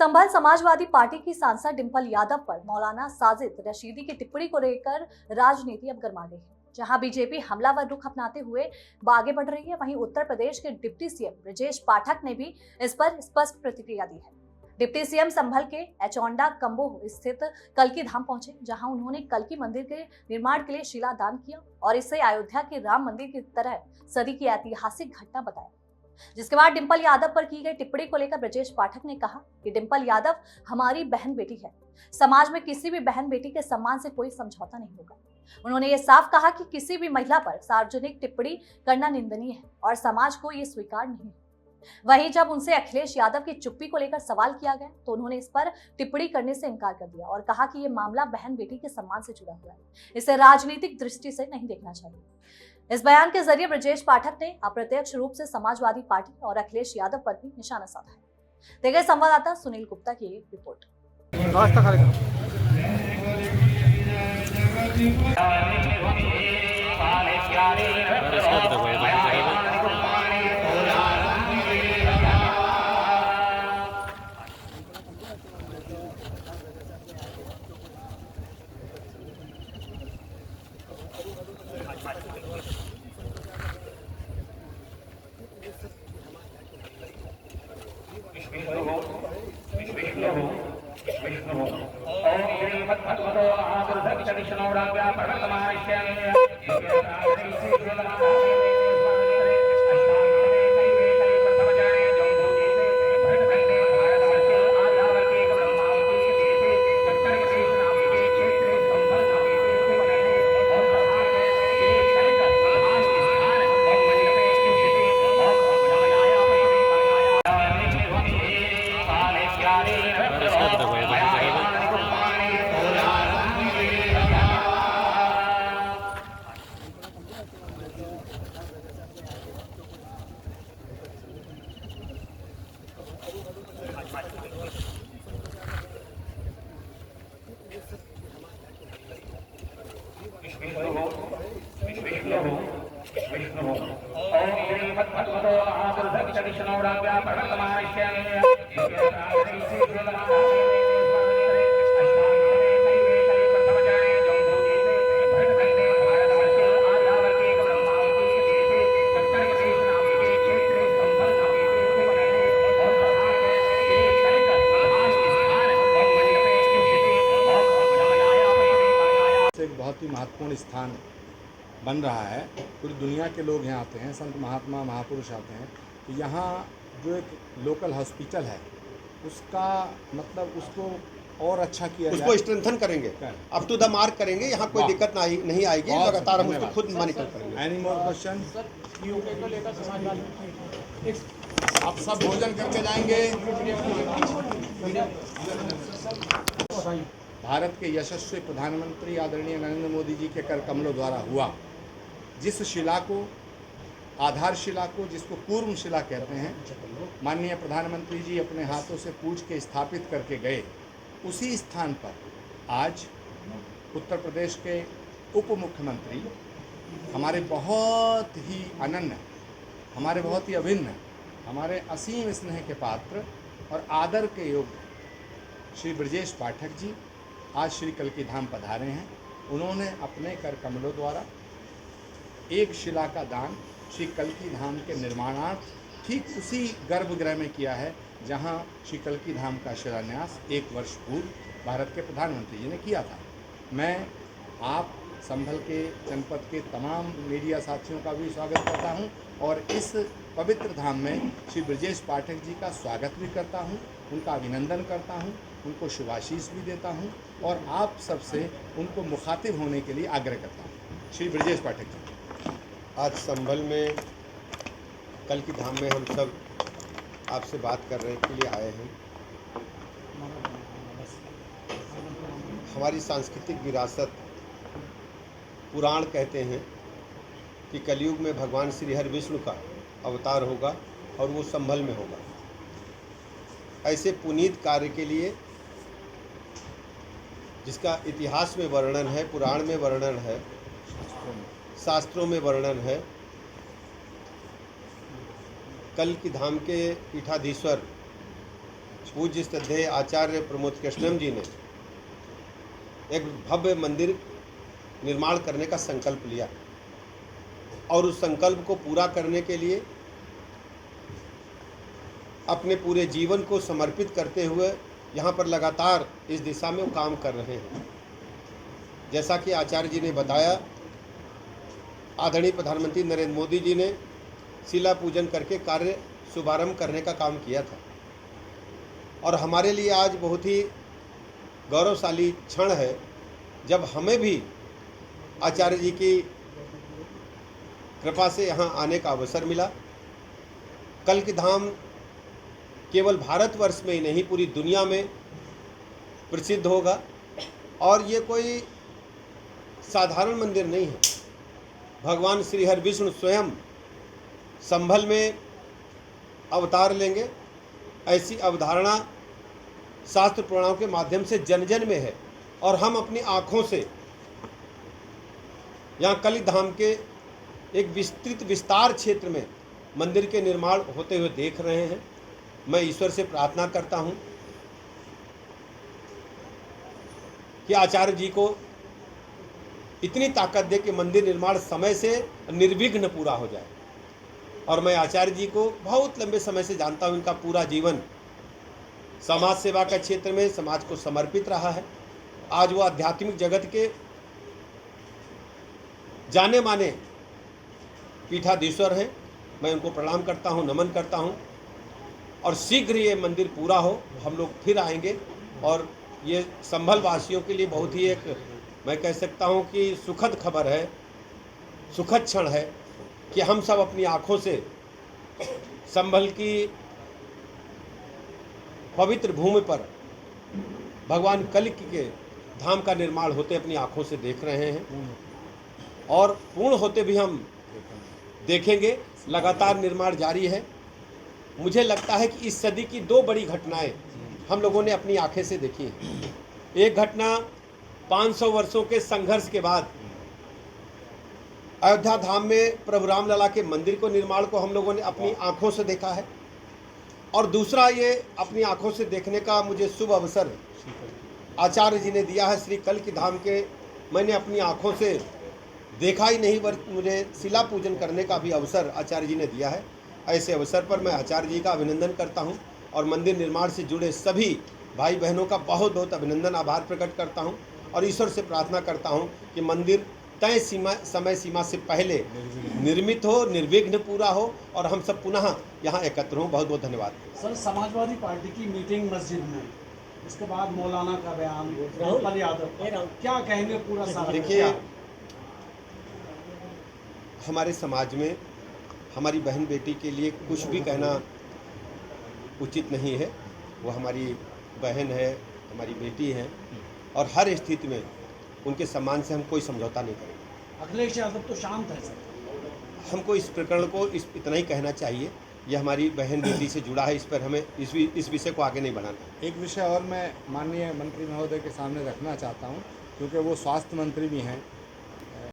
संभल Samajwadi party की सांसद डिंपल यादव पर मौलाना साजिद रशीदी की टिप्पणी को लेकर राजनीति अब गर्मा गई है। जहां बीजेपी हमलावर रुख अपनाते हुए आगे बढ़ रही है, वहीं उत्तर प्रदेश के डिप्टी सीएम ब्रजेश पाठक ने भी इस पर स्पष्ट प्रतिक्रिया दी है। डिप्टी सीएम संभल के एचौंडा कंबोह स्थित कल्की धाम पहुंचे, जहां उन्होंने कल्की मंदिर के निर्माण के लिए शिलादान किया और इसे अयोध्या के राम मंदिर की तरह सदी की ऐतिहासिक घटना बताया। जिसके बाद डिंपल यादव पर की गई टिप्पणी को लेकर ब्रजेश पाठक ने कहा कि डिंपल यादव हमारी बहन बेटी है। समाज में किसी भी बहन बेटी के सम्मान से कोई समझौता नहीं होगा। उन्होंने ये साफ कहा कि किसी भी महिला पर सार्वजनिक टिप्पणी करना निंदनीय है और समाज को ये स्वीकार नहीं है। वहीं जब उनसे अखिलेश यादव की चुप्पी को लेकर सवाल किया गया तो उन्होंने इस पर टिप्पणी करने से इनकार कर दिया और कहा कि ये मामला बहन बेटी के सम्मान से जुड़ा हुआ है, इसे राजनीतिक दृष्टि से नहीं देखना चाहिए। इस बयान के जरिए ब्रजेश पाठक ने अप्रत्यक्ष रूप से समाजवादी पार्टी और अखिलेश यादव पर भी निशाना साधा है। देखिए संवाददाता सुनील गुप्ता की एक रिपोर्ट। एक बहुत ही महत्वपूर्ण स्थान बन रहा है। पूरी दुनिया के लोग यहाँ आते हैं, संत महात्मा महापुरुष आते हैं। तो यहाँ जो एक लोकल हॉस्पिटल है उसका मतलब उसको और अच्छा किया उसको स्ट्रेंथन करेंगे, अप टू द मार्क करेंगे। यहाँ कोई दिक्कत नहीं आएगी, लगातार हम उसको खुद मॉनिटर करेंगे। Any more question? आप सब भोजन करके जाएंगे। भारत के यशस्वी प्रधानमंत्री आदरणीय नरेंद्र मोदी जी के कर कमलों द्वारा हुआ जिस शिला को, आधारशिला को, जिसको पूर्व शिला कहते हैं, माननीय प्रधानमंत्री जी अपने हाथों से पूज के स्थापित करके गए, उसी स्थान पर आज उत्तर प्रदेश के उप मुख्यमंत्री, हमारे बहुत ही अनन्य, हमारे बहुत ही अभिन्न, हमारे असीम स्नेह के पात्र और आदर के योग्य श्री ब्रजेश पाठक जी आज श्री कल्की धाम पधारे हैं। उन्होंने अपने कर कमलों द्वारा एक शिला का दान श्री कल्की धाम के निर्माणार्थ ठीक उसी गर्भगृह में किया है जहां श्री कल्की धाम का शिलान्यास 1 वर्ष पूर्व भारत के प्रधानमंत्री जी ने किया था। मैं आप संभल के जनपद के तमाम मीडिया साथियों का भी स्वागत करता हूं और इस पवित्र धाम में श्री ब्रजेश पाठक जी का स्वागत भी करता हूं, उनका अभिनंदन करता हूं, उनको शुभाशीष भी देता हूं और आप सबसे उनको मुखातिब होने के लिए आग्रह करता हूं। श्री ब्रजेश पाठक जी, आज संभल में कल्की धाम में हम सब आपसे बात करने के लिए आए हैं। हमारी सांस्कृतिक विरासत, पुराण कहते हैं कि कलयुग में भगवान श्री हरि विष्णु का अवतार होगा और वो संभल में होगा। ऐसे पुनीत कार्य के लिए जिसका इतिहास में वर्णन है, पुराण में वर्णन है, शास्त्रों में वर्णन है, कल्की धाम के पीठाधीश्वर पूज्य श्रद्धेय आचार्य प्रमोद कृष्णम जी ने एक भव्य मंदिर निर्माण करने का संकल्प लिया और उस संकल्प को पूरा करने के लिए अपने पूरे जीवन को समर्पित करते हुए यहाँ पर लगातार इस दिशा में वो काम कर रहे हैं। जैसा कि आचार्य जी ने बताया, आदरणीय प्रधानमंत्री नरेंद्र मोदी जी ने शिला पूजन करके कार्य शुभारंभ करने का काम किया था और हमारे लिए आज बहुत ही गौरवशाली क्षण है जब हमें भी आचार्य जी की कृपा से यहाँ आने का अवसर मिला। कल की धाम केवल भारतवर्ष में ही नहीं पूरी दुनिया में प्रसिद्ध होगा और ये कोई साधारण मंदिर नहीं है। भगवान श्री हरि विष्णु स्वयं संभल में अवतार लेंगे, ऐसी अवधारणा शास्त्र पुराणों के माध्यम से जन जन में है और हम अपनी आँखों से यहाँ कली धाम के एक विस्तृत विस्तार क्षेत्र में मंदिर के निर्माण होते हुए देख रहे हैं। मैं ईश्वर से प्रार्थना करता हूँ कि आचार्य जी को इतनी ताकत दे कि मंदिर निर्माण समय से निर्विघ्न पूरा हो जाए। और मैं आचार्य जी को बहुत लंबे समय से जानता हूँ, इनका पूरा जीवन समाज सेवा के क्षेत्र में समाज को समर्पित रहा है। आज वो आध्यात्मिक जगत के जाने माने पीठाधीश्वर हैं। मैं उनको प्रणाम करता हूँ, नमन करता हूँ और शीघ्र ये मंदिर पूरा हो, हम लोग फिर आएंगे। और ये संभल वासियों के लिए बहुत ही एक, मैं कह सकता हूँ कि सुखद खबर है, सुखद क्षण है कि हम सब अपनी आँखों से संभल की पवित्र भूमि पर भगवान कल्कि के धाम का निर्माण होते अपनी आँखों से देख रहे हैं और पूर्ण होते भी हम देखेंगे। लगातार निर्माण जारी है। मुझे लगता है कि इस सदी की दो बड़ी घटनाएं हम लोगों ने अपनी आंखें से देखी हैं। एक घटना 500 वर्षों के संघर्ष के बाद अयोध्या धाम में प्रभु रामलला के मंदिर को निर्माण को हम लोगों ने अपनी आंखों से देखा है और दूसरा ये अपनी आंखों से देखने का मुझे शुभ अवसर आचार्य जी ने दिया है। श्री कल्कि धाम के मैंने अपनी आंखों से देखा ही नहीं, बल्कि मुझे शिला पूजन करने का भी अवसर आचार्य जी ने दिया है। ऐसे अवसर पर मैं आचार्य जी का अभिनंदन करता हूं और मंदिर निर्माण से जुड़े सभी भाई बहनों का बहुत बहुत अभिनंदन, आभार प्रकट करता हूं और ईश्वर से प्रार्थना करता हूं कि मंदिर तय समय सीमा से पहले निर्मित हो, निर्विघ्न पूरा हो और हम सब पुनः यहाँ एकत्र हों। बहुत बहुत धन्यवाद। सर, समाजवादी पार्टी की मीटिंग मस्जिद में, इसके बाद मौलाना का बयान, डिम्पल यादव, क्या कहेंगे पूरा सारा? देखिए, हमारे समाज में हमारी बहन बेटी के लिए कुछ भी कहना उचित नहीं है। वो हमारी बहन है, हमारी बेटी है और हर स्थिति में उनके सम्मान से हम कोई समझौता नहीं करेंगे। अखिलेश यादव तो शांत है सर। हमको इस प्रकरण को इतना ही कहना चाहिए, ये हमारी बहन बेटी से जुड़ा है, इस पर हमें इस विषय को आगे नहीं बढ़ाना। एक विषय और मैं माननीय मंत्री महोदय के सामने रखना चाहता हूं, क्योंकि वो स्वास्थ्य मंत्री भी हैं